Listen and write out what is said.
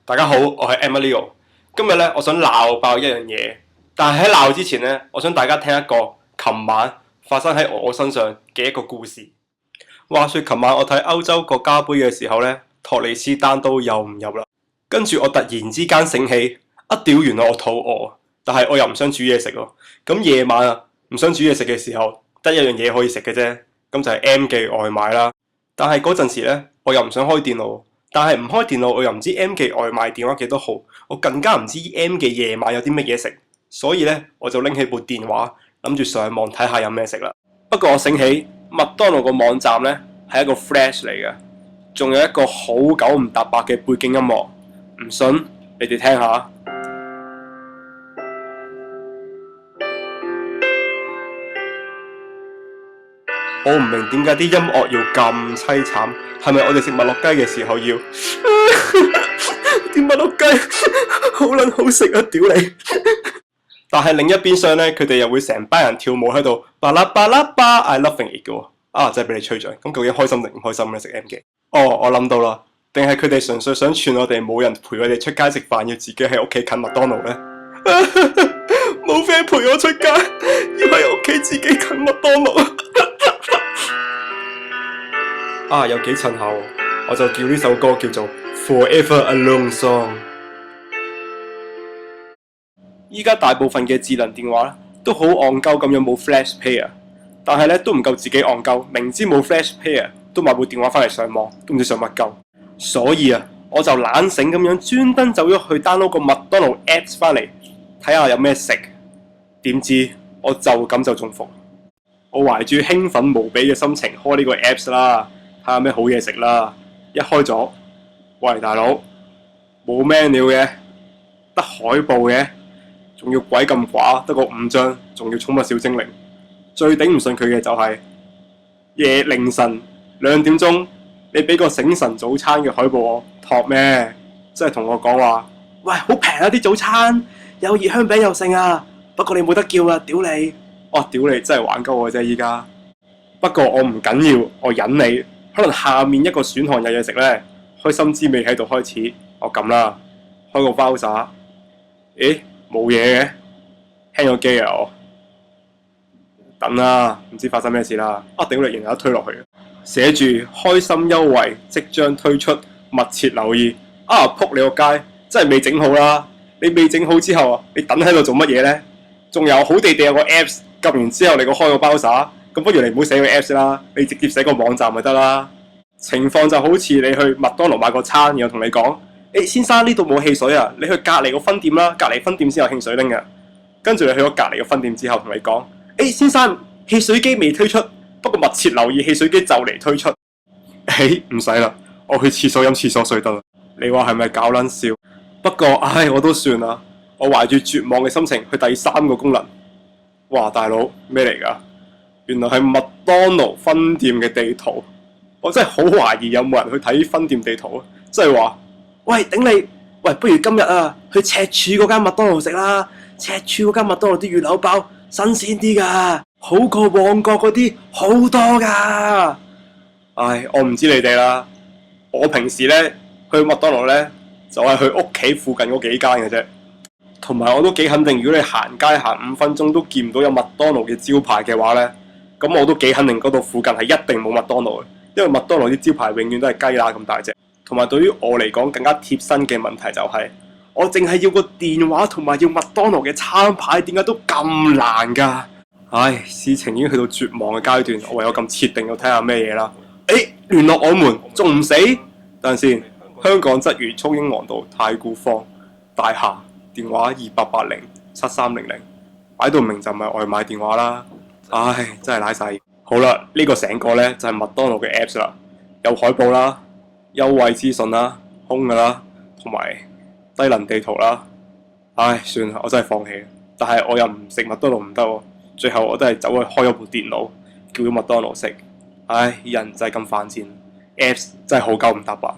大家好，我係 Emilio。今日咧，我想鬧爆一樣嘢，但係喺鬧之前咧，我想大家聽一個琴晚發生喺我身上嘅一個故事。話說琴晚我睇歐洲國家杯嘅時候咧，托利斯丹都又唔入啦。跟住我突然之間醒起，屌，原來我肚餓，但係我又唔想煮嘢食喎。咁夜晚唔想煮嘢食嘅時候，得一樣嘢可以食嘅啫，咁就係 M 記外賣啦。但係嗰陣時咧，我又唔想開電腦。但係唔開電腦，我又唔知 M 記外賣電話幾多號，我更加唔知 M 記夜晚有啲乜嘢食，所以咧我就拎起部電話，諗住上網睇下有咩食啦。不過我醒起麥當勞個網站咧係一個 Flash 嚟嘅，仲有一個好九唔搭八嘅背景音樂，唔信你哋聽下。我唔明點解啲音樂要咁凄慘，係咪我哋食麥樂雞嘅時候要？啲麥樂雞好撚好食啊！屌你！但係另一邊廂咧，佢哋又會成班人跳舞喺度，巴拉巴拉巴 I loving it 嘅喎，真係俾你吹咗。咁究竟開心定唔開心咧？食 M 記？我諗到啦，定係佢哋純粹想串我哋冇人陪佢哋出街食飯，要自己喺屋企近麥當勞咧？冇 friend 陪我出街，要喺屋企自己近麥當勞。有幾襯下喎，我就叫呢首歌叫做 Forever Alone Song。依家大部分嘅智能電話咧都好戇鳩咁樣冇 Flash Player， 但係咧都唔夠自己戇鳩，明知冇 Flash Player 都買部電話翻嚟上網，都唔知上乜鳩。所以我就懶醒咁樣專登走咗去 download 個麥當勞 Apps 翻嚟睇下有咩食。點知我就咁就中伏。我懷住興奮無比嘅心情開呢個 Apps 啦。睇下咩好嘢食啦！一開咗，喂大佬，冇 menu 嘅，得海報嘅，仲要鬼咁寡，得個5張，仲要寵物小精靈。最頂唔順佢嘅就係凌晨2點鐘，你俾個醒神早餐嘅海報我，托咩？即係同我講話，喂，好平啊啲早餐，有熱香餅又剩啊，不過你冇得叫啊，屌你！屌你，真係玩鳩我啫依家。不過我唔緊要，我忍你。可能下面一個選項有嘢食咧，開心滋味喺度開始，我撳啦，開個包撒，冇嘢嘅，輕咗機啊我，等啦，唔知發生咩事啦，頂你，然後一推落去，寫住開心優惠即將推出，密切留意，仆你個街，真係未整好啦，你未整好之後你等喺度做乜嘢咧？仲有好地地有個 Apps， 撳完之後你開個包撒。咁不如你唔好寫個 Apps 啦，你直接寫個網站咪得啦。情況就好似你去麥當勞買個餐，然後同你講，先生呢度冇汽水啊，你去隔離個分店啦，隔離分店先有汽水拎嘅。跟住你去咗隔離個分店之後，同你講，先生汽水機未推出，不過密切留意汽水機就嚟推出。唔使啦，我去廁所飲廁所水得啦。你話係咪搞撚笑？不過我都算啦，我懷住絕望嘅心情去第3個功能。哇大佬，咩嚟㗎？原來係麥當勞分店嘅地圖，我真係好懷疑有冇人去睇分店地圖啊！即係話，喂頂你，喂不如今日去赤柱嗰間麥當勞食啦，赤柱嗰間麥當勞啲魚柳包新鮮啲㗎，好過旺角嗰啲好多㗎。我唔知你哋啦，我平時咧去麥當勞咧就係去屋企附近嗰幾間嘅啫，同埋我都幾肯定，如果你行街行5分鐘都見唔到有麥當勞嘅招牌嘅話咧。咁我都幾肯定嗰度附近係一定冇麥當勞嘅，因為麥當勞啲招牌永遠都係雞乸咁大隻。同埋對於我嚟講更加貼身嘅問題就係，我淨係要個電話同埋要麥當勞嘅餐牌，點解都咁難㗎？事情已經去到絕望嘅階段，我唯有咁設定要睇下咩嘢啦。聯絡我們仲唔死？等陣先，香港鰂魚涌英皇道太古坊大廈電話28807300，擺到明就唔係外賣電話啦。真係瀨晒。好啦，呢個成個呢就係麥當勞嘅 Apps 啦，有海報啦、優惠資訊啦、空㗎啦，同埋低能地圖啦。算啦，我真係放棄。但係我又唔食麥當勞唔得喎，最後我都係走去開咗部電腦，叫咗麥當勞食。人就係咁犯賤，Apps 真係好9唔搭八。